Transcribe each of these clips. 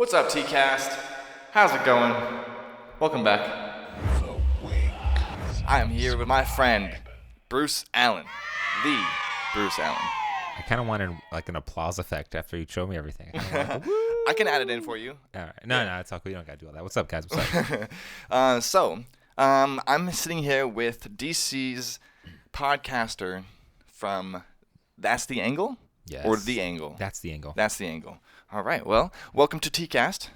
What's up, TKAST? How's it going? Welcome back. I am here with my friend, Bruce Allen. The Bruce Allen. I kind of wanted like an applause effect after you show me everything. I can add it in for you. All right. No, it's all cool. You don't got to do all that. What's up, guys? What's up? I'm sitting here with DC's podcaster from That's the Angle? Yes. Or The Angle? That's the angle. That's the Angle. All right. Well, welcome to TKAST.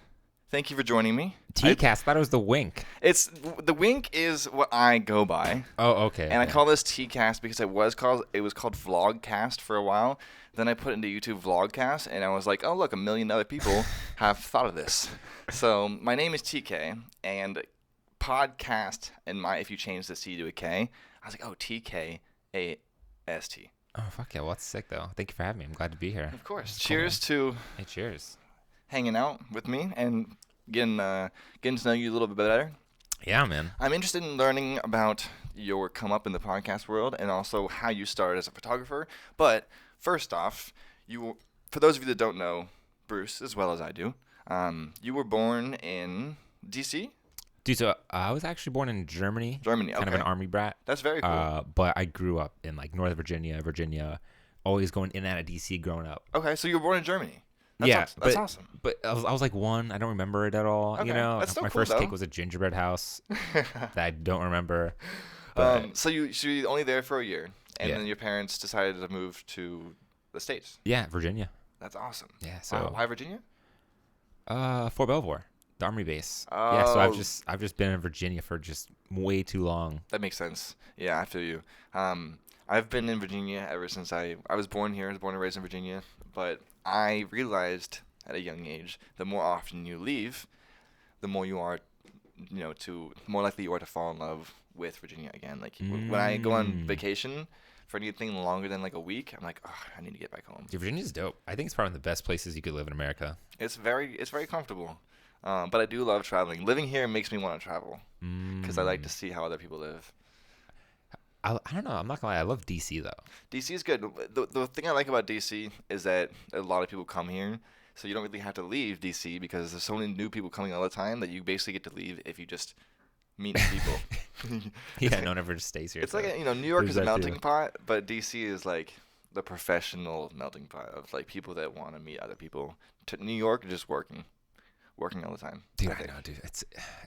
Thank you for joining me. TKAST. Thought it was the wink. It's the wink is what I go by. Oh, okay. And I call this TKAST because it was called Vlogcast for a while. Then I put into YouTube Vlogcast, and I was like, oh look, 1 million other people have thought of this. So my name is TK, and podcast and if you change the C to a K, I was like, oh, TKAST. Oh fuck yeah! Well, that's sick though. Thank you for having me. I'm glad to be here. Of course. That's Cheers cool, to Hey, cheers. hanging out with me and getting to know you a little bit better. Yeah, man. I'm interested in learning about your come up in the podcast world and also how you started as a photographer. But first off, for those of you that don't know Bruce as well as I do, you were born in DC? Dude, so I was actually born in Germany. Germany, okay. Kind of an army brat. That's very cool. But I grew up in like Northern Virginia, always going in and out of DC growing up. Okay, so you were born in Germany. That's awesome. But I was like one. I don't remember it at all. Okay, You know, that's still my cool, first though. cake was a gingerbread house that I don't remember. But So you were only there for a year, and Yeah. then your parents decided to move to the States. yeah, Virginia. That's awesome. Yeah. So Wow, why Virginia? Fort Belvoir, the army base. Yeah. So Oh. I've just been in Virginia for just way too long. That makes sense. Yeah, I feel you. I've been in Virginia ever since I was born here. I was born and raised in Virginia. But I realized at a young age, the more often you leave, the more you are, more likely you are to fall in love with Virginia again. Like when I go on vacation for anything longer than like a week, I'm like, oh, I need to get back home. Dude, Virginia's dope. I think it's probably one of the best places you could live in America. It's very comfortable. But I do love traveling. Living here makes me want to travel because I like to see how other people live. I don't know. I'm not gonna lie. I love DC though. DC is good. The thing I like about DC is that a lot of people come here, so you don't really have to leave DC because there's so many new people coming all the time that you basically get to leave if you just meet people. Yeah, no one ever just stays here. It's so. like New York There's is a that melting too. pot, but DC is like the professional melting pot of like people that want to meet other people. New York is just working all the time. Dude, I I think. know, dude.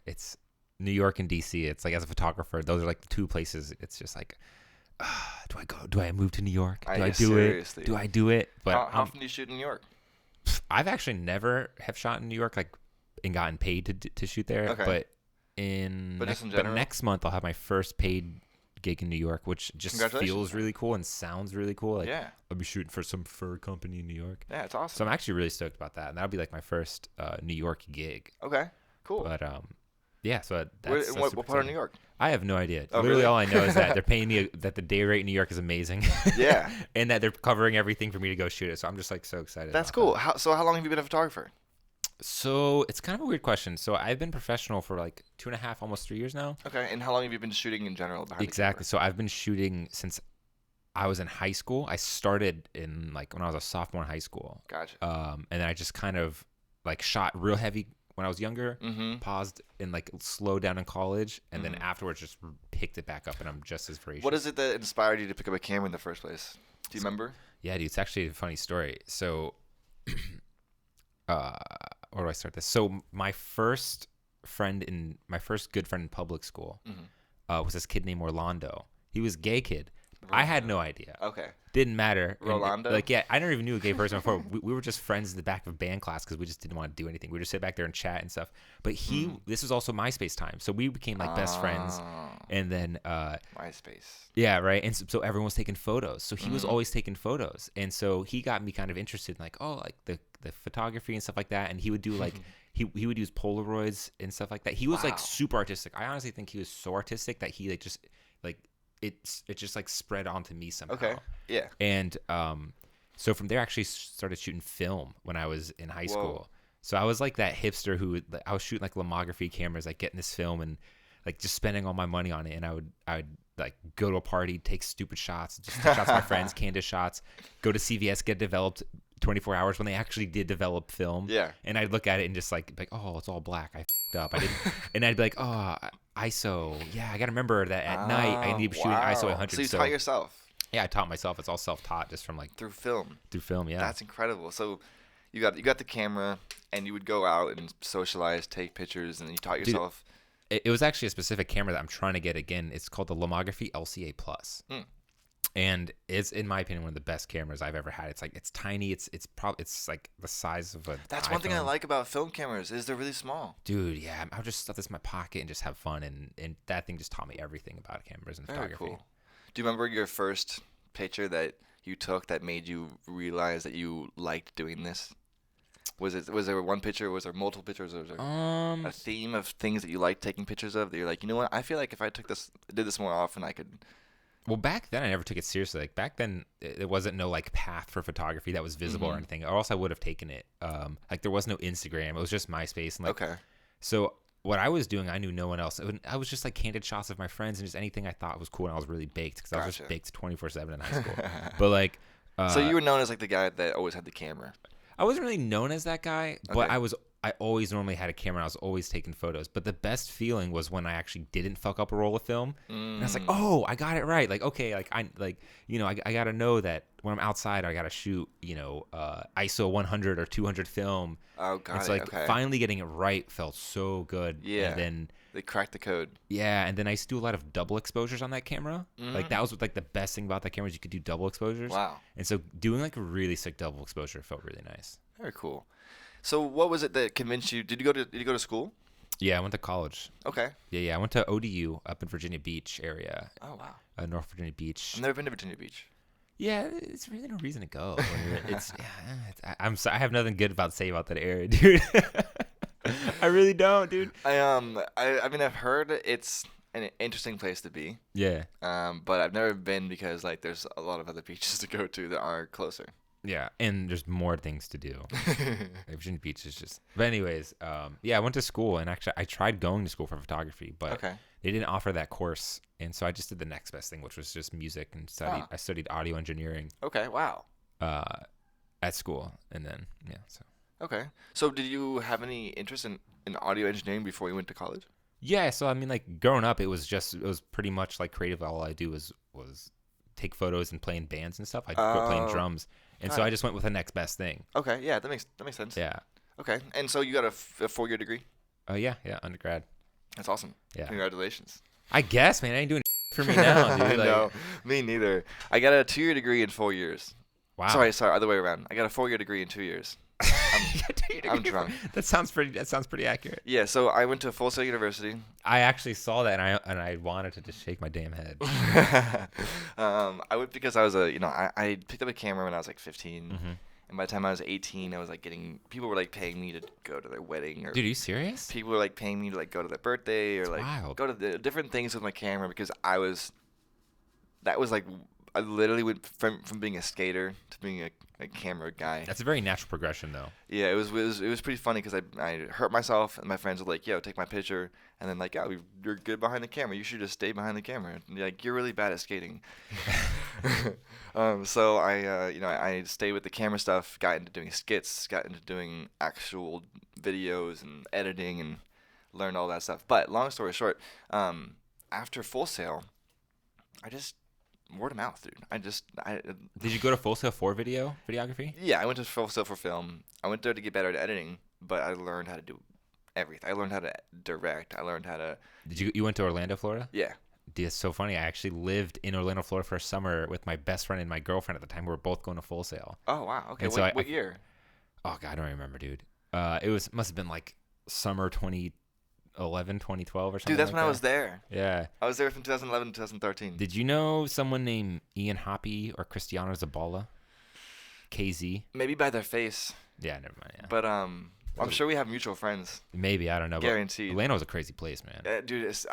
It's New York and DC. It's like as a photographer, those are like the two places. It's just like, do I go? Do I move to New York? Do I do seriously. it? Do I do it? But How often do you shoot in New York? I've actually never have shot in New York like and gotten paid to shoot there. Okay. But just in general? next month I'll have my first paid gig in New York, which just Congratulations. feels really cool and sounds really cool. Like Yeah. I'll be shooting for some fur company in New York. Yeah, it's So awesome. I'm actually really stoked about that, and that'll be like my first New York gig. Okay, cool. But yeah. So Where, that's what super part of New exciting. York? I have no idea. Oh, Literally, really? all I know is that they're paying me that the day rate in New York is amazing. Yeah. And that they're covering everything for me to go shoot it. So I'm just like so excited. That's about cool. that. How long have you been a photographer? So it's kind of a weird question. So I've been professional for like 2.5, almost 3 years now. Okay, and how long have you been shooting in general? behind the Exactly. So I've been shooting since I was in high school. I started in like when I was a sophomore in high school. camera? Gotcha. And then I just kind of like shot real heavy when I was younger, paused and like slowed down in college, and then afterwards just picked it back up, and I'm just as voracious. What is it that inspired you to pick up a camera in the first place? Do you remember? Yeah, dude, it's actually a funny story. So, where do I start this? So my first good friend in public school was this kid named Orlando. He was a gay kid. I had no idea. Okay. Didn't matter. And Rolando? I never even knew a gay person before. We were just friends in the back of band class because we just didn't want to do anything. We would just sit back there and chat and stuff. But this was also MySpace time, so we became like best friends. And then, MySpace. yeah, right. And so everyone was taking photos. So he was always taking photos, and so he got me kind of interested in like, like the photography and stuff like that. And he would do like he would use Polaroids and stuff like that. He was like super artistic. I honestly think he was so artistic that he like just like. It just like spread onto me somehow. Okay. Yeah. And so from there, I actually started shooting film when I was in high school. So I was like that hipster I was shooting like lomography cameras, like getting this film and like just spending all my money on it. And I would like go to a party, take stupid shots, just take shots with my friends, candid shots, go to CVS, get developed 24 hours when they actually did develop film. Yeah. And I'd look at it and just like, oh, it's all black. I f***ed up. I didn't. And I'd be like, oh, ISO. Yeah, I got to remember that at night I need to be shooting ISO 100. So you taught yourself? Yeah, I taught myself. It's all self-taught just from like. Through film? Through film, yeah. That's incredible. So you got the camera and you would go out and socialize, take pictures, and you taught yourself. Dude, it was actually a specific camera that I'm trying to get again. It's called the Lomography LCA Plus. And it's, in my opinion, one of the best cameras I've ever had. It's like, it's tiny. It's like the size of a That's iPhone. one thing I like about film cameras is they're really small. Dude, yeah. I'll just stuff this in my pocket and just have fun. And that thing just taught me everything about cameras and Very photography. cool. Do you remember your first picture that you took that made you realize that you liked doing this? Was there one picture? Was there multiple pictures? Was there a theme of things that you liked taking pictures of that you're like, you know what? I feel like if I did this more often, I could. Well, back then I never took it seriously. Like back then, there wasn't no like path for photography that was visible or anything, or else I would have taken it. Like there was no Instagram; it was just MySpace. And like, okay. So what I was doing, I knew no one else. I was just like candid shots of my friends and just anything I thought was cool. And I was really baked because I was just baked 24/7 in high school. But like, so you were known as like the guy that always had the camera. I wasn't really known as that guy, but I always normally had a camera. And I was always taking photos. But the best feeling was when I actually didn't fuck up a roll of film. And I was like, oh, I got it right. Like, okay, like I got to know that when I'm outside, I got to shoot, ISO 100 or 200 film. Oh, got and so like finally getting it right felt so good. Yeah. And then they cracked the code. Yeah, and then I used to do a lot of double exposures on that camera. Like that was like the best thing about that camera is you could do double exposures. Wow. And so doing like a really sick double exposure felt really nice. Very cool. So what was it that convinced you? Did you go to school? Yeah, I went to college. Okay. Yeah, I went to ODU up in Virginia Beach area. Oh wow. North Virginia Beach. I've never been to Virginia Beach. Yeah, it's really no reason to go. I'm sorry, I have nothing good about to say about that area, dude. I really don't, dude. I mean I've heard it's an interesting place to be. Yeah. But I've never been because like there's a lot of other beaches to go to that are closer. Yeah, and there's more things to do. Like Virginia Beach is just. But anyways, yeah, I went to school and actually I tried going to school for photography, but they didn't offer that course, and so I just did the next best thing, which was just music and studied. I studied audio engineering. Okay, wow. At school, and then so. Okay, so did you have any interest in audio engineering before you went to college? Yeah, so I mean, like growing up, it was pretty much like creative. All I do was take photos and play in bands and stuff. I grew up playing drums. And so I just went with the next best thing. Okay, yeah, that makes sense. Yeah. Okay, and so you got a 4-year degree? Oh yeah, undergrad. That's awesome. Yeah. Congratulations. I guess, man, I ain't doing for me now, dude. No, me neither. I got a 2-year degree in 4 years. Wow. Sorry, other way around. I got a 4-year degree in 2 years. I'm drunk. That sounds pretty accurate. Yeah, so I went to Full Sail University. I actually saw that, and I wanted to just shake my damn head. I went because I was I picked up a camera when I was like 15, and by the time I was 18, I was like people were like paying me to go to their wedding. Or dude, are you serious? People were like paying me to like go to their birthday or like wild. Go to the different things with my camera because that was like I literally went from being a skater to being a camera guy. That's a very natural progression, though. Yeah, it was pretty funny because I hurt myself and my friends were like, "Yo, take my picture," and then like, "Yeah, you're good behind the camera. You should just stay behind the camera. Like, you're really bad at skating." So I stayed with the camera stuff, got into doing skits, got into doing actual videos and editing, and learned all that stuff. But long story short, after Full Sail, I just word of mouth, dude. Did you go to Full Sail for videography? Yeah, I went to Full Sail for film. I went there to get better at editing, but I learned how to do everything. I learned how to direct. I learned how to. Did you went to Orlando, Florida? Yeah. Dude, it's so funny. I actually lived in Orlando, Florida for a summer with my best friend and my girlfriend at the time. We were both going to Full Sail. Oh wow. Okay. And what year? Oh God, I don't remember, dude. It must have been like summer 2011, 2012 or something. Dude, that's like when that. I was there. Yeah. I was there from 2011 to 2013. Did you know someone named Ian Hoppy or Cristiano Zabala? KZ? Maybe by their face. Yeah, never mind. Yeah. But I'm sure we have mutual friends. Maybe, I don't know. Guaranteed. But Orlando was a crazy place, man. Dude, it's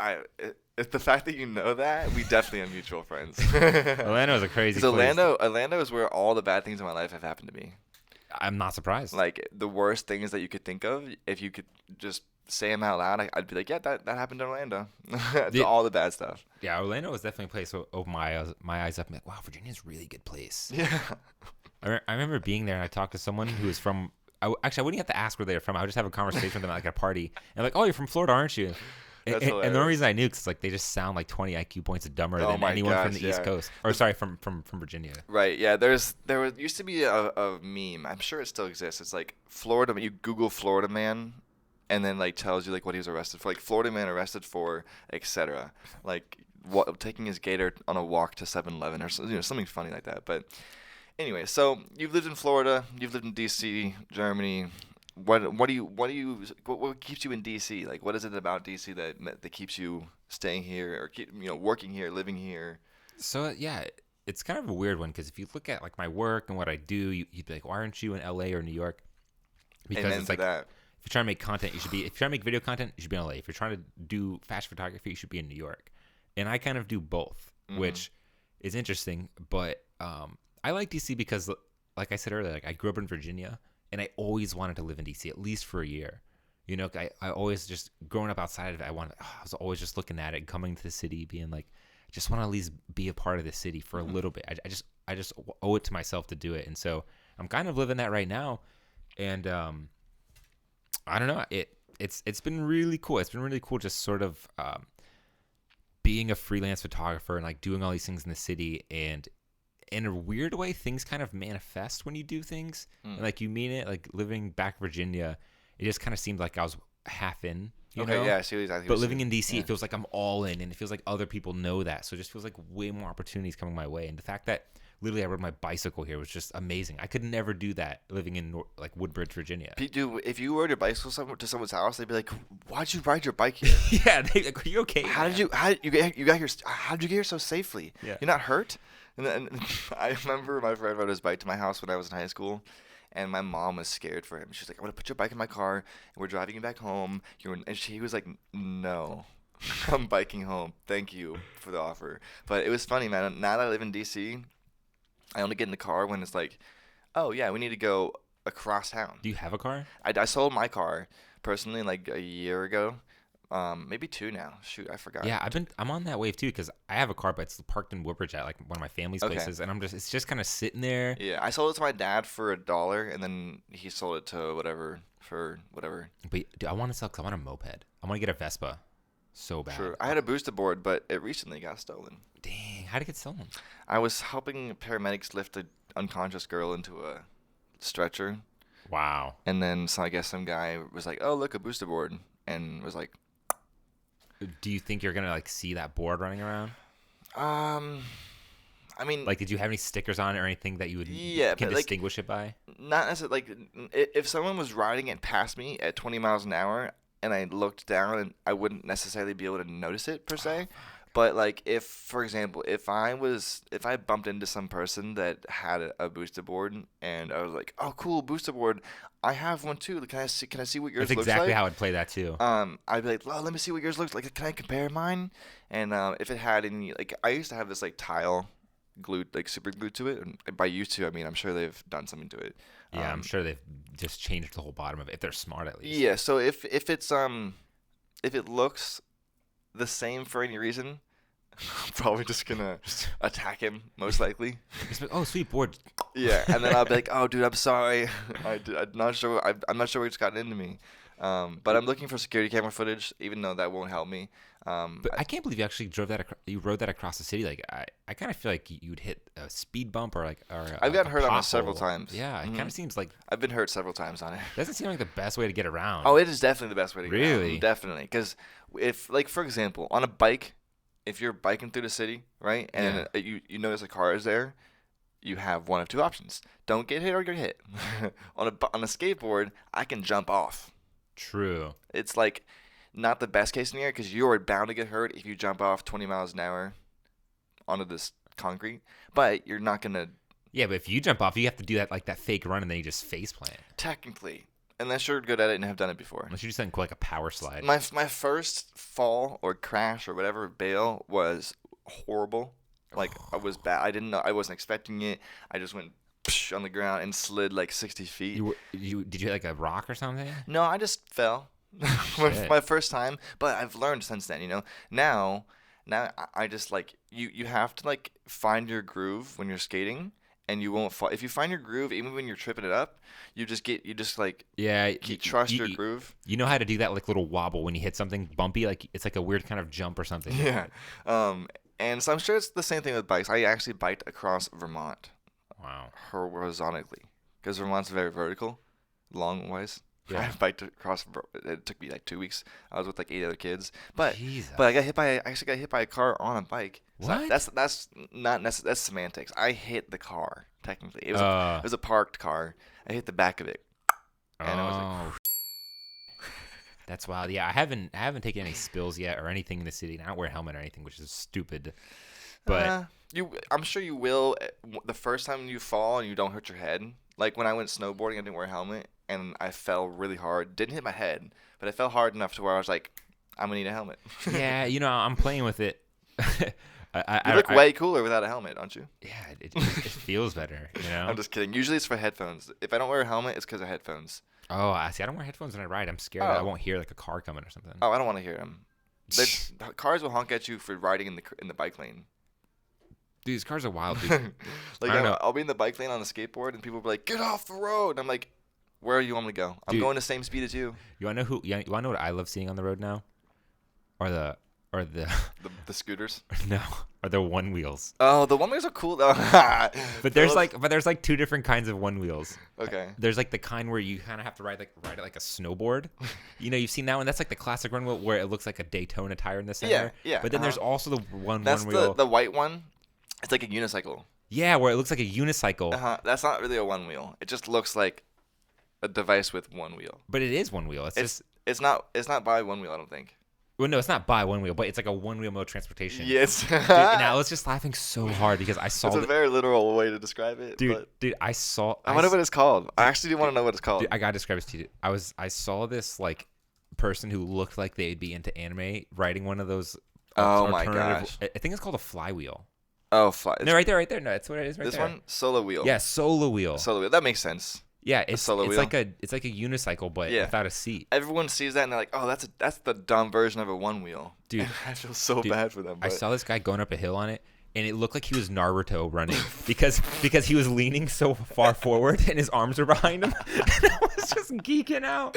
the fact that you know that, we definitely have mutual friends. Orlando is a crazy place. Orlando is where all the bad things in my life have happened to me. I'm not surprised. Like, the worst things that you could think of, if you could just say them out loud, I'd be like, yeah, that happened in Orlando. All the bad stuff. Yeah, Orlando was definitely a place that opened my eyes up. I'm like, wow, Virginia's a really good place. Yeah. I remember being there and I talked to someone who was from. Actually, I wouldn't have to ask where they're from. I would just have a conversation with them at like a party, and like, "Oh, you're from Florida, aren't you?" That's And the only hilarious. reason I knew, because like they just sound like 20 IQ points dumber Oh than my anyone from gosh, the East yeah. Coast, or sorry, from Virginia. Right, yeah. Used to be a meme. I'm sure it still exists. It's like Florida. You Google Florida man, and then like tells you like what he was arrested for. Like Florida man arrested for, etc. Like taking his gator on a walk to 7-Eleven or something funny like that. But anyway, so you've lived in Florida. You've lived in D.C., Germany. What keeps you in DC? Like, what is it about DC that keeps you staying here or working here, living here? So yeah, it's kind of a weird one because if you look at like my work and what I do, you'd be like, why aren't you in LA or New York? Because Amen it's to like that. if you're trying to make content, you should be. If you're trying to make video content, you should be in LA. If you're trying to do fashion photography, you should be in New York. And I kind of do both, which is interesting. But I like DC because, like I said earlier, like I grew up in Virginia. And I always wanted to live in DC at least for a year. You know, I always just growing up outside of it. I was always just looking at it, coming to the city, being like, I just want to at least be a part of the city for a little bit. I just owe it to myself to do it. And so I'm kind of living that right now. And I don't know. It's been really cool. It's been really cool just sort of being a freelance photographer and like doing all these things in the city. And in a weird way, things kind of manifest when you do things. And like you mean it. Like living back in Virginia, it just kind of seemed like I was half in. You know? Yeah, I see exactly. But living in DC, it feels like I'm all in, and it feels like other people know that. So it just feels like way more opportunities coming my way. And the fact that literally I rode my bicycle here was just amazing. I could never do that living in like Woodbridge, Virginia. Dude, if you rode your bicycle to someone's house, they'd be like, "Why'd you ride your bike here? Yeah, they like, are you okay? How did you get here? How did you get here so safely? Yeah. You're not hurt?" And then I remember my friend rode his bike to my house when I was in high school, and my mom was scared for him. She's like, "I'm gonna put your bike in my car, and we're driving you back home." And he was like, "No, I'm biking home. Thank you for the offer." But it was funny, man. Now that I live in DC, I only get in the car when it's like, "Oh yeah, we need to go across town." Do you have a car? I sold my car personally like a year ago. Maybe 2 now. Shoot, I forgot. Yeah, I'm on that wave too because I have a car, but it's parked in Woodbridge at like one of my family's Okay. places, and it's just kind of sitting there. Yeah, I sold it to my dad for $1, and then he sold it to whatever for whatever. But dude, I want to sell because I want a moped. I want to get a Vespa, so bad. Sure. I had a booster board, but it recently got stolen. Dang, how'd it get stolen? I was helping paramedics lift an unconscious girl into a stretcher, Wow. and then I guess some guy was like, "Oh, look, a booster board," and was like, Do you think you're gonna like see that board running around? I mean, Like, did you have any stickers on it or anything that you would Yeah, can but, like, distinguish it by? not necessarily like if someone was riding it past me at 20 miles an hour and I looked down, and I wouldn't necessarily be able to notice it per se. But like if, for example, if I bumped into some person that had a booster board and I was like, "Oh, cool, booster board, I have one too. Can I see what yours That's looks exactly like?" how I'd play that too. I'd be like, "Well, let me see what yours looks like. Can I compare mine?" And if it had any, like, I used to have this like tile glued, like super glued to it. And by used to, I mean I'm sure they've done something to it. Yeah, I'm sure they've just changed the whole bottom of it if they're smart at least. Yeah. So if it looks the same for any reason, I'm probably just gonna attack him, most likely. Just like, oh, sweet board. Yeah, and then I'll be like, "Oh, dude, I'm sorry. I'm not sure. I'm not sure what's gotten into me." But I'm looking for security camera footage, even though that won't help me. But I can't believe you actually you rode that across the city. Like I kind of feel like you'd hit a speed bump or I've gotten hurt on it pothole. several times. Yeah, it kind of seems like I've been hurt several times on it. doesn't seem like the best way to get around. Oh, it is definitely the best way to get around. Really? Definitely, because if, like, for example, on a bike, if you're biking through the city, right, and you notice a car is there, you have one of two options: don't get hit or get hit. on a skateboard, I can jump off. True. It's like not the best case scenario because you are bound to get hurt if you jump off 20 miles an hour onto this concrete, but you're not gonna Yeah, but if you jump off, you have to do that fake run and then you just face plant. technically, unless you're good at it and have done it before. Unless you do something cool, like a power slide. My first fall or crash or whatever bail was horrible. Like, I was bad. I didn't know. I wasn't expecting it. I just went on the ground and slid like 60 feet. Did you hit like a rock or something? No, I just fell. my first time. But I've learned since then, Now I just, like, you have to, like, find your groove when you're skating. and you won't fall. If you find your groove, even when you're tripping it up, you just like Yeah, trust your groove. You know how to do that like little wobble when you hit something bumpy, like it's like a weird kind of jump or something. Yeah. And so I'm sure it's the same thing with bikes. I actually biked across Vermont. Wow. Horizontally, because Vermont's very vertical, long wise. Yeah. I biked across. It took me like 2 weeks. I was with like 8 other kids, but Jesus. I actually got hit by a car on a bike. So What? that's not necessary. That's semantics. I hit the car technically. It was a parked car. I hit the back of it, and I was like, that's wild. Yeah, I haven't taken any spills yet or anything in the city. And I don't wear a helmet or anything, which is stupid. But I'm sure you will the first time you fall and you don't hurt your head. Like when I went snowboarding, I didn't wear a helmet and I fell really hard. Didn't hit my head, but I fell hard enough to where I was like, I'm gonna need a helmet. yeah, I'm playing with it. You look way cooler without a helmet, don't you? Yeah, it feels better. I'm just kidding. Usually it's for headphones. If I don't wear a helmet, it's because of headphones. Oh, I see. I don't wear headphones when I ride. I'm scared that I won't hear like a car coming or something. Oh, I don't want to hear them. Cars will honk at you for riding in the bike lane. Dude, these cars are wild, dude. Like, I don't know. I'll be in the bike lane on a skateboard, and people will be like, "Get off the road!" And I'm like, "Where do you want me to go? I'm going the same speed as you." You wanna know what I love seeing on the road now? Or the scooters? No, or the one wheels. Oh, the one wheels are cool though. But there's like two different kinds of one wheels. Okay. There's like the kind where you kind of have to ride it like a snowboard. You've seen that one. That's like the classic one where it looks like a Daytona tire in the center. Yeah. But then there's also the one wheel. That's the white one. It's like a unicycle. Yeah, where it looks like a unicycle. That's not really a one wheel. It just looks like a device with one wheel. But it is one wheel. It's not by one wheel, I don't think. Well, no, it's not by one wheel, but it's like a one wheel mode of transportation. Yes. Dude, and I was just laughing so hard because I saw. It's a very literal way to describe it. Dude, I wonder what it's called. I actually do want to know what it's called. Dude, I gotta describe it to you. I saw this like person who looked like they'd be into anime riding one of those. Oh my gosh! I think it's called a flywheel. Oh, no, right there. No, that's what it is. Right this there. This one, solo wheel. Yeah, solo wheel. Solo wheel. That makes sense. Yeah, it's like a unicycle, but without a seat. Everyone sees that and they're like, "Oh, that's the dumb version of a one wheel." Dude, and I feel so bad for them. I saw this guy going up a hill on it, and it looked like he was Naruto running because he was leaning so far forward and his arms were behind him. And I was just geeking out.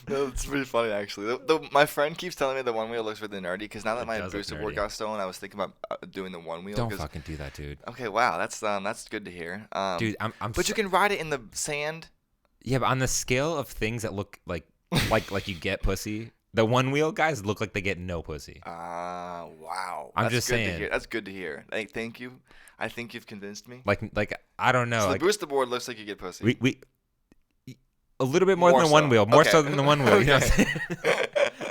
No, it's pretty funny actually. My friend keeps telling me the one wheel looks really nerdy because now that my booster board got stolen, I was thinking about doing the one wheel. Don't fucking do that, dude. Okay, wow, that's good to hear. Dude, but you can ride it in the sand. Yeah, but on the scale of things that look like you get pussy, the one wheel guys look like they get no pussy. Wow. I'm just saying. That's good to hear. Thank you. I think you've convinced me. Like I don't know. So like, the booster board looks like you get pussy. We a little bit more than the one wheel, more so than the one wheel. Okay. You know what I'm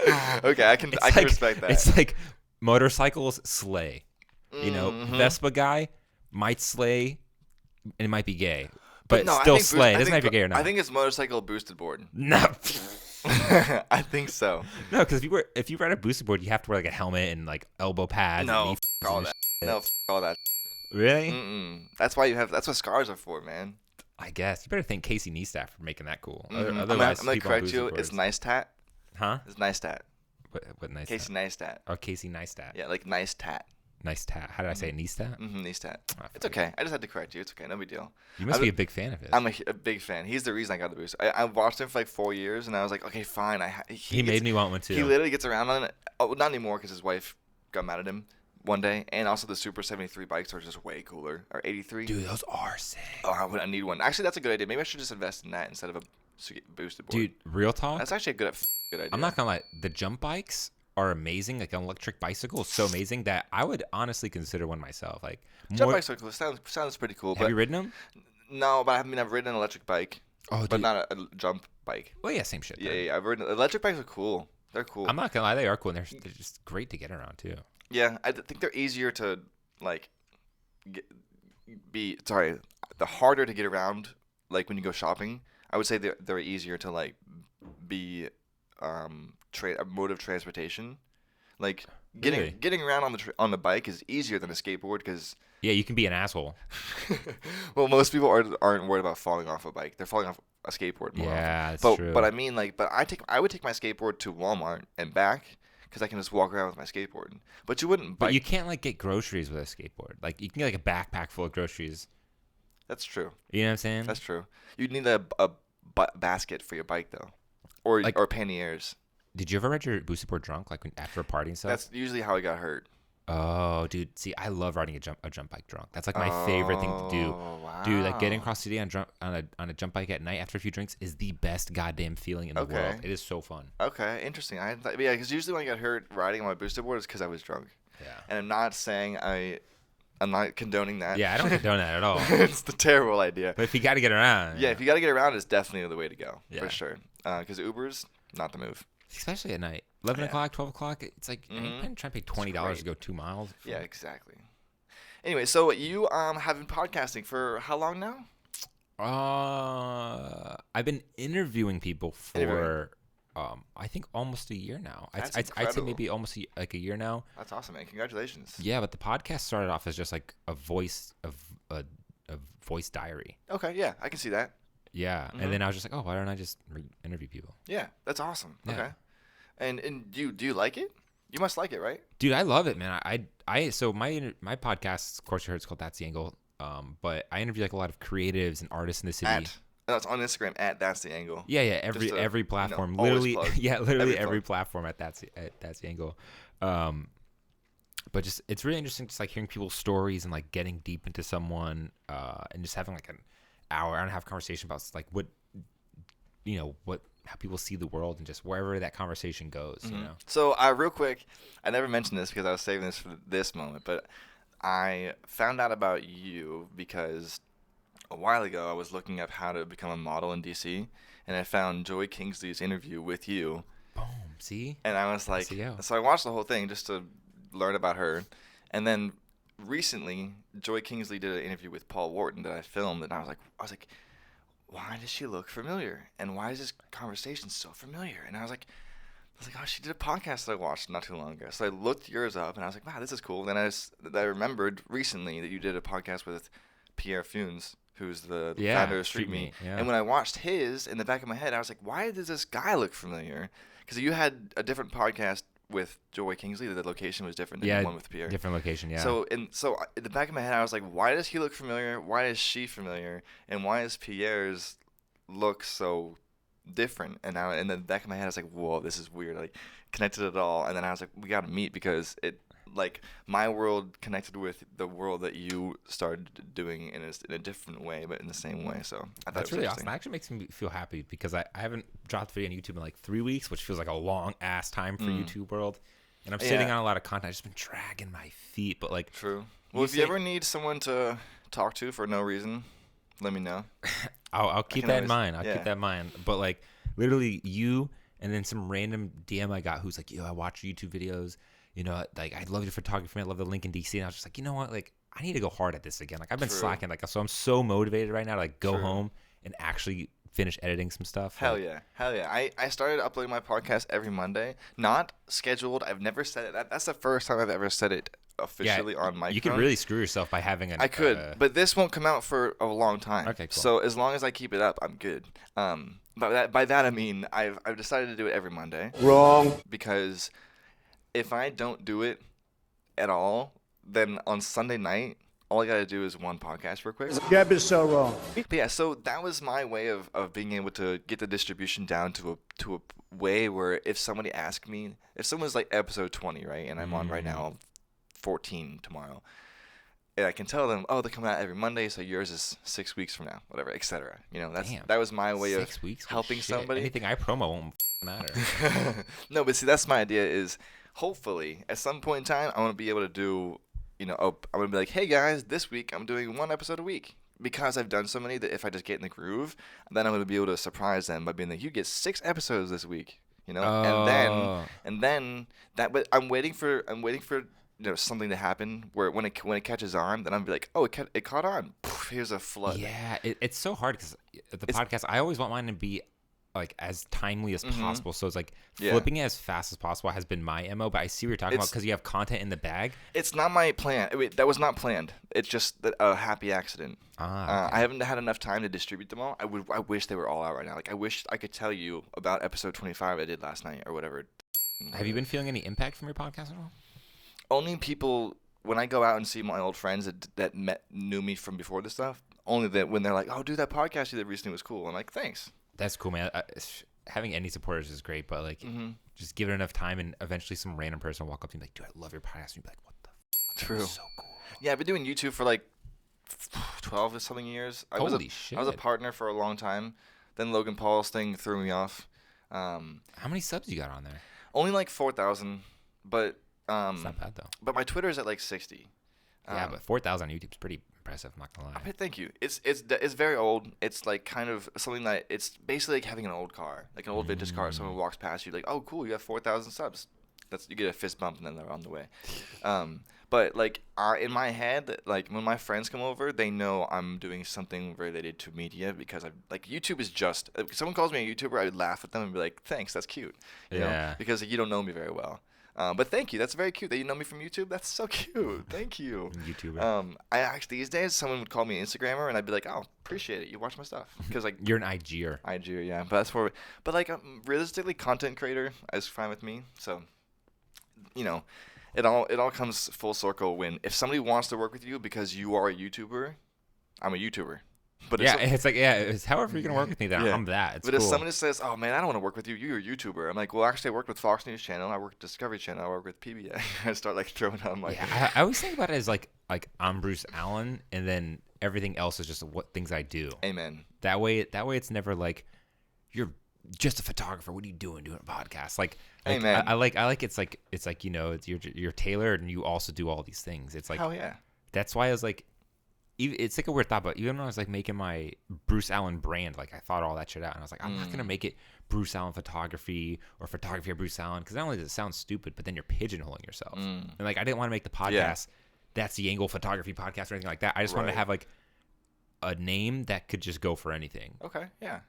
saying? Okay, I can respect that. It's like motorcycles slay. Vespa guy might slay, and it might be gay. But no, still slay. It doesn't have to be gay or not. I think it's motorcycle boosted board. No. I think so. No, because if you ride a boosted board, you have to wear like a helmet and like elbow pads. No, all that. No, all that. Really? That's what scars are for, man. I guess you better thank Casey Neistat for making that cool. Otherwise, I'm gonna correct you. It's Neistat. Huh? It's Neistat. What Neistat? Casey Neistat. Oh, Casey Neistat. Yeah, like nice tat. Nice tat. How did I say it? Neistat? Neistat. It's okay. I just had to correct you. It's okay. No big deal. You must be a big fan of his. I'm a big fan. He's the reason I got the booster. I watched him for like 4 years, and I was like, okay, fine. He made me want one too. He literally gets around on it. Oh, not anymore because his wife got mad at him one day. And also the Super 73 bikes are just way cooler. Or 83. Dude, those are sick. Oh, I need one. Actually, that's a good idea. Maybe I should just invest in that instead of a boosted board. Dude, real talk? That's actually a good idea. I'm not going to lie. The jump bikes are amazing. Like an electric bicycle is so amazing that I would honestly consider one myself. Like jump bicycle sounds pretty cool. Have you ridden them? No, but I've ridden an electric bike. Oh, but not a jump bike. Well, yeah, same shit. Yeah. I've ridden electric bikes are cool. They're cool. I'm not gonna lie, they are cool. And they're just great to get around too. Yeah, I think they're easier to like the harder to get around. Like when you go shopping, I would say they're easier to like be a mode of transportation. Like getting around on the bike is easier than a skateboard because you can be an asshole. Well, most people aren't worried about falling off a bike. They're falling off a skateboard more often. That's true. But I mean, like, I would take my skateboard to Walmart and back because I can just walk around with my skateboard. But you wouldn't. But you can't like get groceries with a skateboard. Like you can get like a backpack full of groceries. That's true. You know what I'm saying? That's true. You'd need a basket for your bike though, or Like, panniers. did you ever ride your boosted board drunk, like after a party and stuff? That's usually how I got hurt. Oh, dude. See, I love riding a jump bike drunk. That's like my favorite thing to do. Wow. Dude, like getting across the city on a jump bike at night after a few drinks is the best goddamn feeling in the world. It is so fun. Okay, interesting. Yeah, because usually when I got hurt riding on my boosted board is because I was drunk. Yeah. And I'm not saying I'm not condoning that. Yeah, I don't condone that at all. It's the terrible idea. But if you got to get around. Yeah, if you got to get around, it's definitely the way to go, Yeah. for sure. Because Uber's not the move. Especially at night. 11 o'clock, 12 o'clock, it's like, I ain't trying to pay $20 to go 2 miles. Yeah, exactly. Anyway, so you have been podcasting for how long now? I've been interviewing people for, I think almost a year now. That's I'd say maybe almost like a year now. That's awesome, man. Congratulations. Yeah, but the podcast started off as just like a voice diary. Okay, yeah, I can see that. Yeah, and then I was just like, oh, why don't I just interview people? Yeah, that's awesome. Yeah. Okay. And do you like it? You must like it, right? Dude, I love it, man. So my podcast, of course you heard, it's called That's the Angle. But I interview like a lot of creatives and artists in the city. That's on Instagram at That's the Angle. Yeah. Every platform, literally, every platform at That's the Angle. But just it's really interesting, just like hearing people's stories and like getting deep into someone, and just having like an hour and a half conversation about like how people see the world and just wherever that conversation goes, you know. So real quick, I never mentioned this because I was saving this for this moment, but I found out about you because a while ago I was looking up how to become a model in DC, and I found Joy Kingsley's interview with you. Boom, see? And I was like, so I watched the whole thing just to learn about her, and then recently Joy Kingsley did an interview with Paul Wharton that I filmed, and I was like, why does she look familiar? And why is this conversation so familiar? And I was like, oh, she did a podcast that I watched not too long ago. So I looked yours up, and I was like, wow, this is cool. Then I remembered recently that you did a podcast with Pierre Funes, who's the founder of Street Meat. Yeah. And when I watched his, in the back of my head, I was like, why does this guy look familiar? Because you had a different podcast with Joy Kingsley. The location was different than the one with Pierre. Different location, yeah. So in the back of my head, I was like, why does he look familiar? Why is she familiar? And why is Pierre's look so different? And now in the back of my head, I was like, whoa, this is weird. Like, connected it all. And then I was like, we got to meet because it, like, my world connected with the world that you started doing in a different way, but in the same way. So I thought that's really awesome. That actually makes me feel happy because I haven't dropped a video on YouTube in like 3 weeks, which feels like a long ass time for YouTube world. And I'm sitting on a lot of content. I've just been dragging my feet, but like. True. Well, if you ever need someone to talk to for no reason, let me know. I'll keep that in mind. I'll keep that in mind. But like literally you and then some random DM I got who's like, yo, I watch your YouTube videos. You know, like I love your photography. I love the link in DC. And I was just like, you know what? Like I need to go hard at this again. Like I've been slacking. Like so I'm so motivated right now to like go home and actually finish editing some stuff. Hell yeah. I started uploading my podcast every Monday. Not scheduled. I've never said it. That's the first time I've ever said it officially on microphone. You can really screw yourself by having I could, but this won't come out for a long time. Okay, cool. So as long as I keep it up, I'm good. By that I mean I've decided to do it every Monday. Wrong. Because if I don't do it at all, then on Sunday night, all I gotta do is one podcast real quick. Jeb is so wrong. But yeah, so that was my way of being able to get the distribution down to a way where if somebody asked me, if someone's like episode 20, right, and I'm on right now 14 tomorrow, and I can tell them, oh, they're coming out every Monday, so yours is 6 weeks from now, whatever, etc. You know, that was my way of helping somebody. Anything I promo won't matter. No, but see, that's my idea is hopefully at some point in time I want to be able to do, you know, I'm going to be like, hey guys, this week I'm doing one episode a week. Because I've done so many that if I just get in the groove, then I'm going to be able to surprise them by being like, you get 6 episodes this week, you know? And then that, but I'm waiting for you know, something to happen where when it catches on, then I'm be like, oh, it caught on. Poof, here's a flood. Yeah, it's so hard because the podcast, I always want mine to be like as timely as possible. So it's like flipping it as fast as possible has been my MO, but I see what you're talking about because you have content in the bag. It's not my plan. That was not planned. It's just a happy accident. Okay. I haven't had enough time to distribute them all. I wish they were all out right now. Like I wish I could tell you about episode 25 I did last night or whatever. Have you been feeling any impact from your podcast at all? Only people, when I go out and see my old friends that knew me from before this stuff, only that when they're like, "Oh, dude, that podcast you did recently was cool." I'm like, "Thanks." That's cool, man. Having any supporters is great, but like, just give it enough time, and eventually some random person will walk up to you and be like, "Dude, I love your podcast." And you'll be like, "What the? True. That was so cool." Yeah, I've been doing YouTube for like 12 or something years. Holy shit! I was a partner for a long time. Then Logan Paul's thing threw me off. How many subs you got on there? Only like 4,000, but It's not bad though. But my Twitter's at like 60. Yeah, but 4,000 on YouTube's pretty impressive. I'm not gonna lie. Thank you. It's very old. It's like kind of something that it's basically like having an old car, like an old vintage car. Someone walks past you, like, "Oh, cool, you have 4,000 subs." You get a fist bump and then they're on the way. But like in my head, like when my friends come over, they know I'm doing something related to media because like YouTube is just. If someone calls me a YouTuber, I would laugh at them and be like, "Thanks, that's cute." You know? Because you don't know me very well. But thank you. That's very cute that you know me from YouTube. That's so cute. Thank you. YouTuber. I actually these days someone would call me an Instagrammer and I'd be like, "Oh, appreciate it. You watch my stuff." Because like you're an IGer. IGer, yeah. But that's where. But like realistically, content creator is fine with me. So, you know, it all comes full circle when if somebody wants to work with you because you are a YouTuber, I'm a YouTuber. But it's however you're gonna work with me, then I'm that. It's but cool. if somebody says, "Oh man, I don't want to work with you. You're a YouTuber," I'm like, "Well, actually, I worked with Fox News Channel. I worked with Discovery Channel. I work with PBS." I start like throwing out my. Yeah, I always think about it as like I'm Bruce Allen, and then everything else is just what things I do. Amen. That way it's never like you're just a photographer. What are you doing a podcast? Like Amen. I like it's like you know you're tailored and you also do all these things. It's like hell yeah. That's why I was like. It's like a weird thought, but even when I was like making my Bruce Allen brand, like I thought all that shit out, and I was like, I'm not gonna make it Bruce Allen photography or photography of Bruce Allen, because not only does it sound stupid, but then you're pigeonholing yourself. And like I didn't want to make the podcast that's the Angle Photography Podcast or anything like that. I just wanted to have like a name that could just go for anything. Okay, yeah.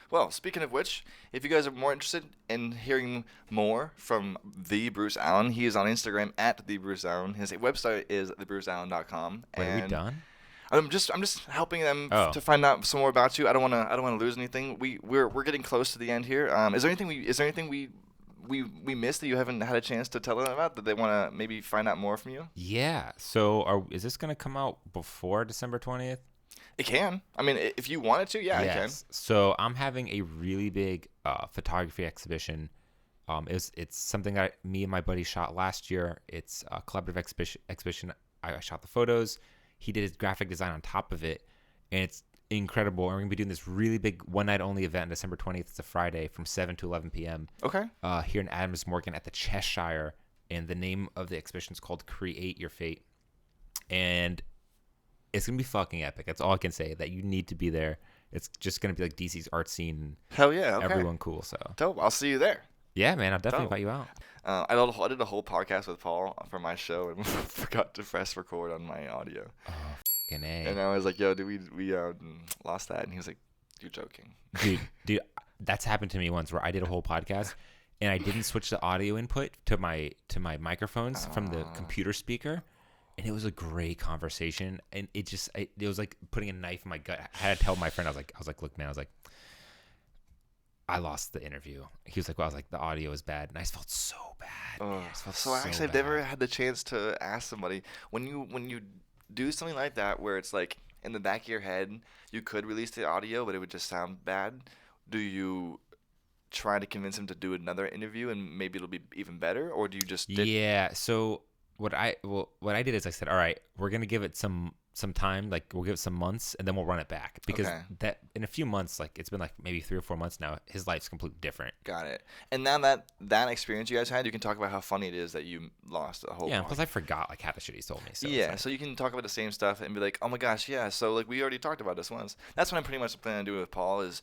Well, speaking of which, if you guys are more interested in hearing more from the Bruce Allen, he is on Instagram at thebruceallen. His website is thebruceallen.com. Wait, are we done? I'm just helping them to find out some more about you. I don't want to lose anything. We're getting close to the end here. Is there anything we missed that you haven't had a chance to tell them about that they want to maybe find out more from you? Yeah. So is this gonna come out before December 20th? It can. I mean, if you wanted to, yeah, it can. So I'm having a really big photography exhibition. It's something that me and my buddy shot last year. It's a collaborative exhibition. I shot the photos. He did his graphic design on top of it, and it's incredible. And we're gonna be doing this really big one night only event on December 20th. It's a Friday from 7 to 11 p.m. Okay. Here in Adams Morgan at the Cheshire, and the name of the exhibition is called Create Your Fate, and it's gonna be fucking epic. That's all I can say. That you need to be there. It's just gonna be like DC's art scene. Hell yeah! Okay. Everyone cool. So dope. I'll see you there. Yeah, man. I'll definitely invite you out. I did a whole podcast with Paul for my show and forgot to press record on my audio. Oh, fucking A. And I was like, "Yo, we lost that?" And he was like, "You're joking." Dude, that's happened to me once where I did a whole podcast and I didn't switch the audio input to my microphones from the computer speaker. And it was a great conversation, and it was like putting a knife in my gut. I had to tell my friend, I was like, look, man, I lost the interview. He was like, well, I was like, the audio is bad, and I just felt so bad. I've never had the chance to ask somebody when you do something like that where it's like in the back of your head you could release the audio, but it would just sound bad. Do you try to convince him to do another interview and maybe it'll be even better, or do you just? So. What I did is I said, all right, we're gonna give it some time, like we'll give it some months, and then we'll run it back because that in a few months, like it's been like maybe 3 or 4 months now, his life's completely different. Got it. And now that experience you guys had, you can talk about how funny it is that you lost a whole. Yeah. Plus, I forgot like half the shit he told me. So yeah. So you can talk about the same stuff and be like, oh my gosh, yeah. So like we already talked about this once. That's what I'm pretty much planning on doing with Paul is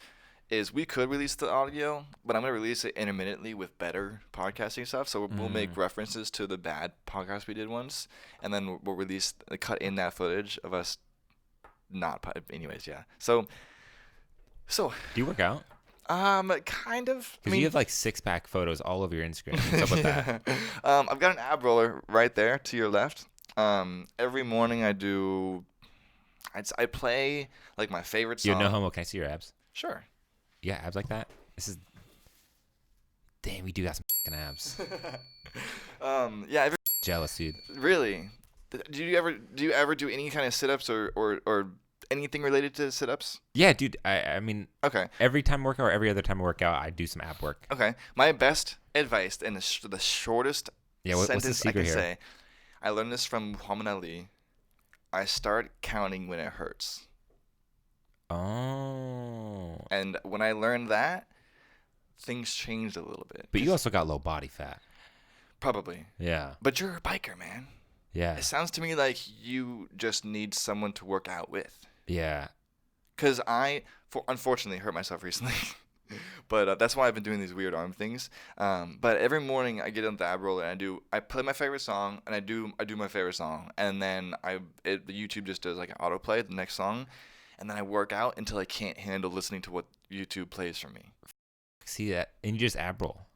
we could release the audio, but I'm going to release it intermittently with better podcasting stuff. So we'll make references to the bad podcast we did once, and then we'll cut in that footage of us not. Anyways, yeah. So. Do you work out? Kind of. Because you have like 6-pack photos all over your Instagram. What's up with that? I've got an ab roller right there to your left. Every morning I do. I play like my favorite song. You're no homo. Can I see your abs? Sure. Yeah, abs like that. Damn, we do got some fucking abs. Yeah. Jealous, dude. Really? Do you ever do any kind of sit-ups or anything related to sit-ups? Yeah, dude. I mean, Okay. every time I work out or every other time I work out, I do some ab work. Okay. My best advice and the shortest Yeah, what's the sentence I secret can here? say. I learned this from Muhammad Ali. I start counting when it hurts. Oh. And when I learned that, things changed a little bit. But you also got low body fat. Probably. Yeah. But you're a biker, man. Yeah. It sounds to me like you just need someone to work out with. Yeah. Because unfortunately, hurt myself recently. But that's why I've been doing these weird arm things. But every morning I get on the ab roller and I play my favorite song and I do my favorite song, and then the YouTube just does like an autoplay the next song, and then I work out until I can't handle listening to what YouTube plays for me. See that? And you just ab roll.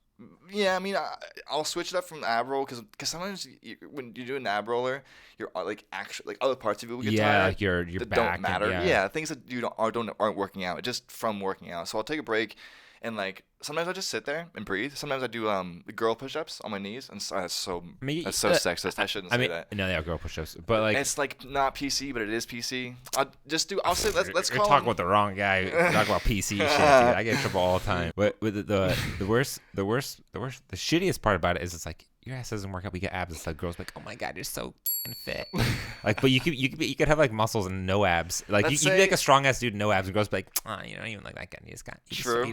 Yeah, I mean, I'll switch it up from ab roll because sometimes when you do an ab roller, you're like actually like other parts of you will get tired. Like your that back don't matter. and, Yeah, things that you aren't working out just from working out. So I'll take a break, and like sometimes I just sit there and breathe. Sometimes I do the girl push-ups on my knees, and that's so sexist. I shouldn't say that. No, they are girl push-ups, but like it's like not PC, but it is PC. I'll say let's you're call talking him. about the wrong guy. Talk about PC shit, dude. I get in trouble all the time. But with the shittiest part about it is it's like your ass doesn't work out. We get abs. It's like girls like, oh my god, you're so fit. Like, but you could have like muscles and no abs. Like you could be like a strong ass dude, no abs, and girls be like, you don't even like that guy. You just True.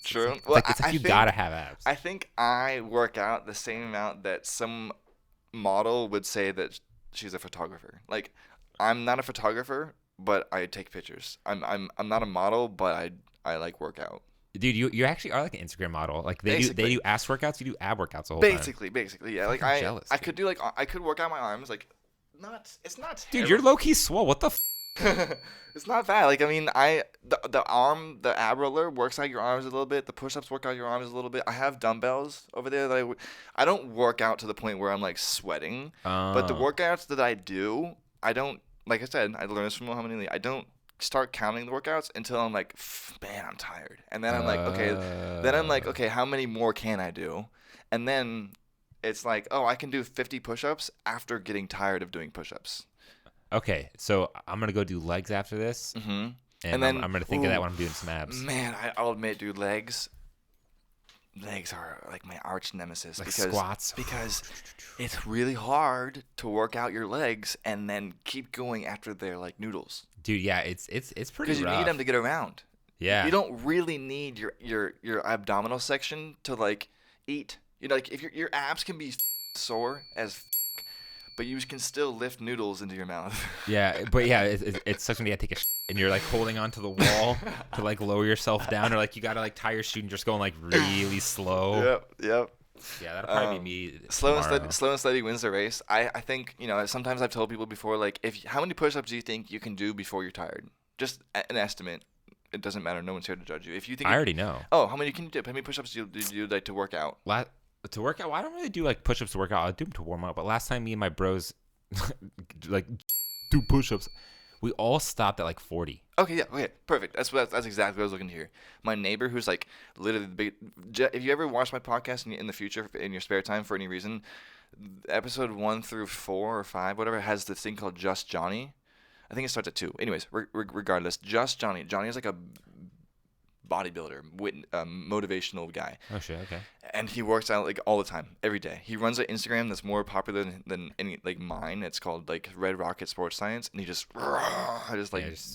True. It's like you gotta have abs. I think I work out the same amount that some model would say that she's a photographer. Like, I'm not a photographer, but I take pictures. I'm not a model, but I like workout. Dude, you actually are like an Instagram model. Like they do ass workouts, you do ab workouts the whole Basically, yeah. Like I'm jealous, I could do like I could work out my arms like it's not terrible. Dude, you're low key swole. What the It's not bad. Like, I mean, the ab roller works out your arms a little bit. The push-ups work out your arms a little bit. I have dumbbells over there that I don't work out to the point where I'm like sweating. But the workouts that I do, I don't, like I said, I learned this from Muhammad Ali. I don't start counting the workouts until I'm like, man, I'm tired. And then I'm like, okay, how many more can I do? And then it's like, oh, I can do 50 push-ups after getting tired of doing push-ups. Okay, so I'm gonna go do legs after this, and then I'm gonna think of that when I'm doing some abs. Man, I'll admit, dude, legs are like my arch nemesis like because squats. Because it's really hard to work out your legs and then keep going after they're like noodles. Dude, yeah, it's pretty rough. Because you need them to get around. Yeah. You don't really need your abdominal section to like eat. You know, like if your abs can be sore as but you can still lift noodles into your mouth. Yeah, but yeah, it sucks when you gotta take a and you're like holding onto the wall to like lower yourself down, or like you gotta like tie your shoe and just going like really slow. Yep. Yeah, that'll probably be me. Slow and steady wins the race. I think, you know, sometimes I've told people before, like, how many push-ups do you think you can do before you're tired? Just an estimate. It doesn't matter. No one's here to judge you. If you think I already know. Oh, how many can you do? How many push-ups do you like to work out? To work out, well, I don't really do like push-ups to work out. I do them to warm up. But last time me and my bros like do push-ups, we all stopped at like 40. Okay, perfect. That's exactly what I was looking to hear. My neighbor, who's like literally the big. If you ever watch my podcast in the future in your spare time for any reason, episode 1 through 4 or 5, whatever, has this thing called Just Johnny. I think it starts at 2. Anyways, regardless, Just Johnny. Johnny is like a bodybuilder, motivational guy. Oh shit, okay. And he works out like all the time, every day. He runs an Instagram that's more popular than any like mine. It's called like Red Rocket Sports Science, and he just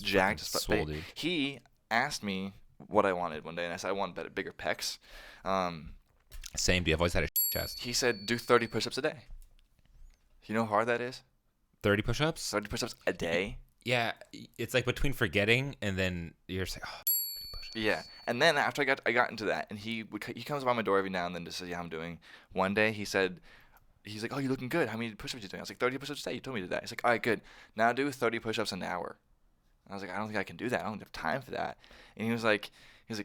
jacked. Swole, dude. He asked me what I wanted one day, and I said I want bigger pecs. Same, dude. I've always had a chest. He said do 30 push-ups a day. You know how hard that is? 30 push-ups? 30 push-ups a day. Yeah, it's like between forgetting and then you're just like, oh. Yeah, and then after I got into that, and he comes by my door every now and then to say how I'm doing. One day he's like, oh, you're looking good. How many push-ups are you doing? I was like, 30 push-ups a day. You told me to do that. He's like, all right, good. Now do 30 push-ups an hour. I was like, I don't think I can do that. I don't have time for that. And he was like,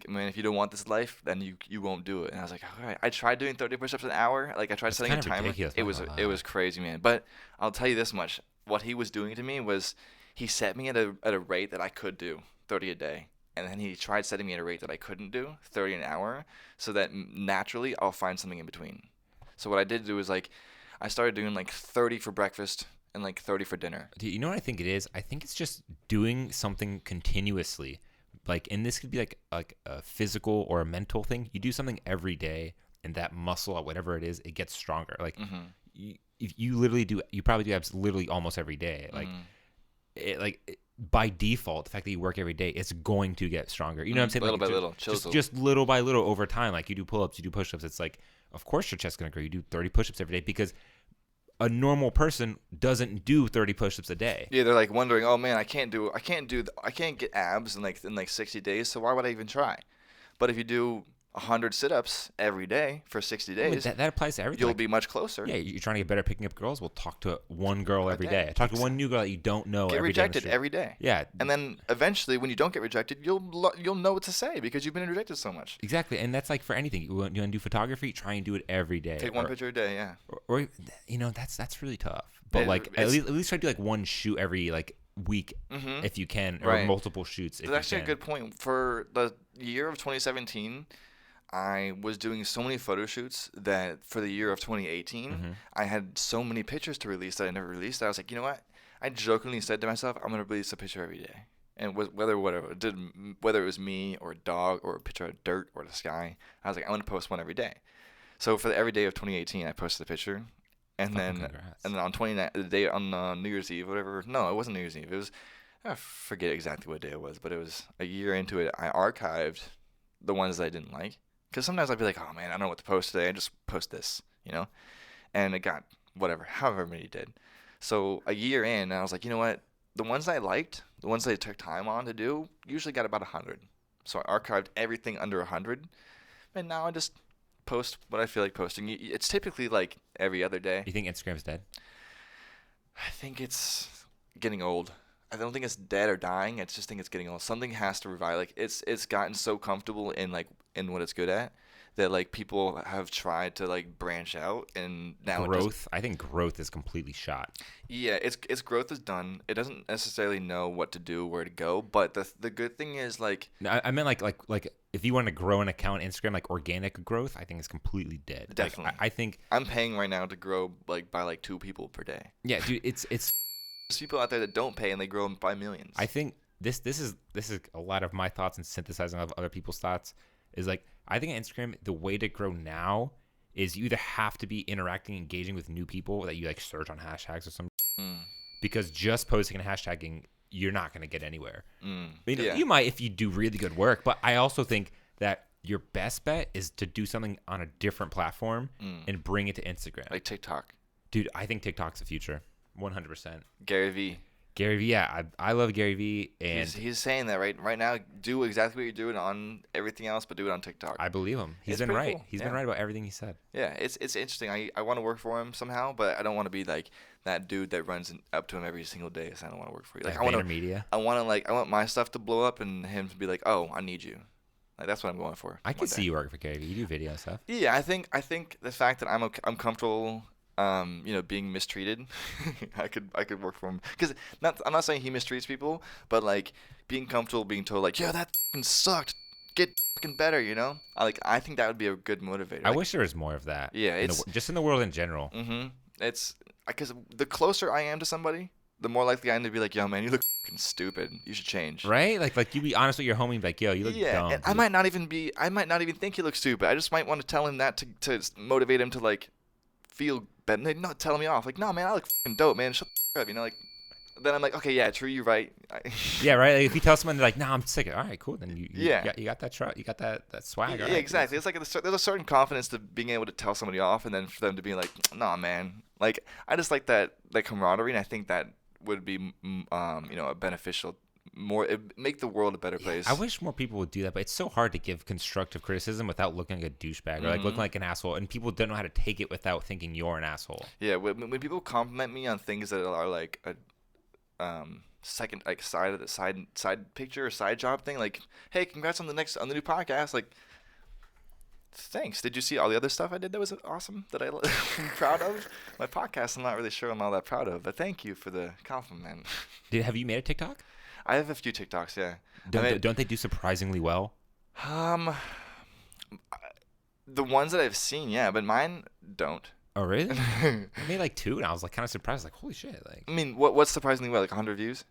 man, if you don't want this life, then you won't do it. And I was like, all right. I tried doing 30 push-ups an hour. Like I tried setting a timer. It was crazy, man. But I'll tell you this much: what he was doing to me was he set me at a rate that I could do 30 a day. And then he tried setting me at a rate that I couldn't do, 30 an hour, so that naturally I'll find something in between. So what I did do is like, I started doing like 30 for breakfast, and like 30 for dinner. Dude, you know what I think it is? I think it's just doing something continuously. Like, and this could be like a physical or a mental thing. You do something every day, and that muscle or whatever it is, it gets stronger. Like, if you literally do, you probably do abs literally almost every day. Like, by default, the fact that you work every day, it's going to get stronger. You know what I'm saying? Little like, by little, just little by little over time. Like, you do pull-ups, you do push-ups. It's like, of course your chest's gonna grow. You do 30 push-ups every day because a normal person doesn't do 30 push-ups a day. Yeah, they're like wondering, oh man, I can't get abs in like 60 days. So why would I even try? But if you do 100 sit-ups every day for 60 days, that applies to everything. You'll be much closer. Yeah, you're trying to get better at picking up girls. We'll talk to one girl every day. Talk to one new girl that you don't know. Get rejected every day. Yeah, and then eventually, when you don't get rejected, you'll know what to say because you've been rejected so much. Exactly, and that's like for anything. You want to do photography? Try and do it every day. Take one picture a day. Yeah. Or that's really tough. But at least try to do like one shoot every like week if you can, or multiple shoots. That's actually a good point. For the year of 2017. I was doing so many photo shoots that for the year of 2018, I had so many pictures to release that I never released. I was like, you know what? I jokingly said to myself, I'm going to release a picture every day. And whether it was me or a dog or a picture of dirt or the sky, I was like, I'm going to post one every day. So for every day of 2018, I posted a picture. And then on New Year's Eve, whatever. No, it wasn't New Year's Eve. It was, I forget exactly what day it was, but it was a year into it. I archived the ones that I didn't like. Because sometimes I'd be like, oh man, I don't know what to post today. I just post this, and it got however many did. So a year in, I was like, you know what? The ones I liked, the ones that I took time on to do, usually got about 100. So I archived everything under 100, and now I just post what I feel like posting. It's typically like every other day. You think Instagram's dead? I think it's getting old. I don't think it's dead or dying. I just think it's getting old. Something has to revive. Like it's gotten so comfortable in what it's good at that like people have tried to like branch out, and now growth. I think growth is completely shot. Yeah, its growth is done. It doesn't necessarily know what to do, where to go. But the good thing is like no, I meant like if you want to grow an account on Instagram, like organic growth, I think it's completely dead. Definitely, I think I'm paying right now to grow like by like 2 people per day. Yeah, dude, it's. There's people out there that don't pay and they grow them by millions. I think this is a lot of my thoughts and synthesizing of other people's thoughts is like I think Instagram, the way to grow now is you either have to be interacting, engaging with new people that you like search on hashtags or something. Because just posting and hashtagging, you're not going to get anywhere. You might if you do really good work, but I also think that your best bet is to do something on a different platform and bring it to Instagram. Like TikTok. Dude, I think TikTok's the future. 100%. Gary Vee, yeah, I love Gary Vee, and he's saying that right now. Do exactly what you're doing on everything else, but do it on TikTok. I believe him. He's been right. Cool. He's been right about everything he said. Yeah, it's interesting. I want to work for him somehow, but I don't want to be like that dude that runs up to him every single day. So I don't want to work for you. Like I want my stuff to blow up and him to be like, oh, I need you. Like that's what I'm going for. I can see you working for Gary Vee. You do video stuff. Yeah, I think the fact that I'm comfortable. Being mistreated, I could work for him because I'm not saying he mistreats people, but like being comfortable being told like, yeah, that fucking sucked, get fucking better, I think that would be a good motivator. I wish there was more of that. Yeah, it's just in the world in general. It's because the closer I am to somebody, the more likely I am to be like, yo, man, you look fucking stupid. You should change. Right? Like you be honest with your homie, like, yo, you look dumb. Yeah, and I might not even think he looks stupid. I just might want to tell him that to motivate him to like feel better. They're not telling me off. Like, no, man, I look fucking dope, man. Shut the up, like. Then I'm like, okay, yeah, true, you're right. Yeah, right. Like, if you tell someone, they're like, nah, I'm sick. All right, cool. Then you got that you got that swag. Yeah, exactly. It's like there's a certain confidence to being able to tell somebody off, and then for them to be like, nah, man. Like, I just like that camaraderie, and I think that would be, a beneficial. Make the world a better place. I wish more people would do that, but it's so hard to give constructive criticism without looking like a douchebag or like looking like an asshole, and people don't know how to take it without thinking you're an asshole. Yeah, when people compliment me on things that are like a second like side picture or side job thing, like, hey, congrats on the new podcast, like, thanks. Did you see all the other stuff I did that was awesome that I'm proud of? My podcast, I'm not really sure I'm all that proud of, but thank you for the compliment. Have you made a TikTok? I have a few TikToks, yeah. Don't they do surprisingly well? The ones that I've seen, yeah, but mine don't. Oh, really? I made like 2, and I was like kind of surprised. Like, holy shit! Like, I mean, what's surprisingly well, like 100 views?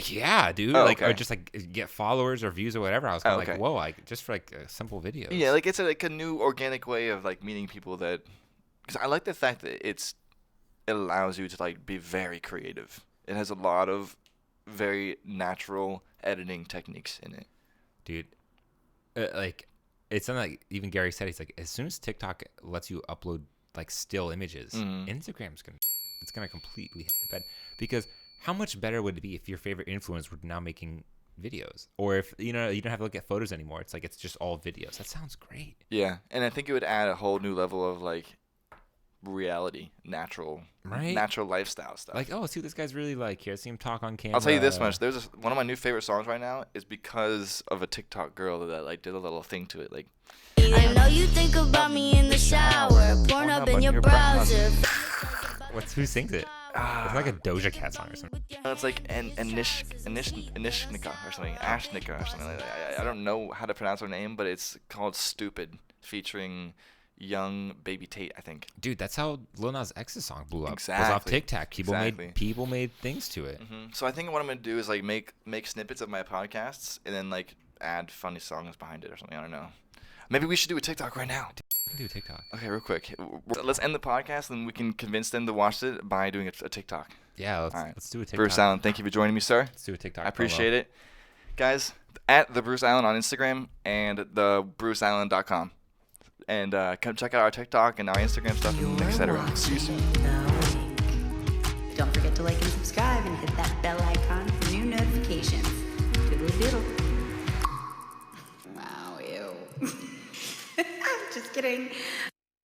yeah, dude. Oh, like, okay. or just like get followers or views or whatever. I was kind of like, whoa! Like, just for like simple videos. Yeah, like it's like a new organic way of like meeting people that. Because I like the fact that it allows you to like be very creative. It has a lot of very natural editing techniques in it. Dude. Like, it's something like even Gary said. He's like, as soon as TikTok lets you upload like still images, Instagram's gonna completely hit the bed. Because how much better would it be if your favorite influencer were now making videos, or if you don't have to look at photos anymore? It's like it's just all videos. That sounds great. Yeah, and I think it would add a whole new level of like reality, natural lifestyle stuff. Like, oh, see what this guy's really like. Here, I see him talk on camera. I'll tell you this much: there's one of my new favorite songs right now is because of a TikTok girl that like did a little thing to it. Like, I know you think about me in the shower, porn up in your browser. Who sings it? It's like a Doja Cat song or something. It's like Anishnika or something, Ashnika or something like that. I don't know how to pronounce her name, but it's called "Stupid," featuring young Baby Tate, I think. Dude, that's how Lil Nas X's song blew up. Exactly. It was off TikTok. People made things to it. So I think what I'm gonna do is like make snippets of my podcasts and then like add funny songs behind it or something. I don't know. Maybe we should do a TikTok right now. Do a TikTok. Okay, real quick. Let's end the podcast and we can convince them to watch it by doing a TikTok. Yeah, let's do a TikTok. Bruce Allen, thank you for joining me, sir. Let's do a TikTok. I appreciate it. Guys, at the Bruce Allen on Instagram and thebruceallen.com. And come check out our TikTok and our Instagram stuff, etc. See you soon.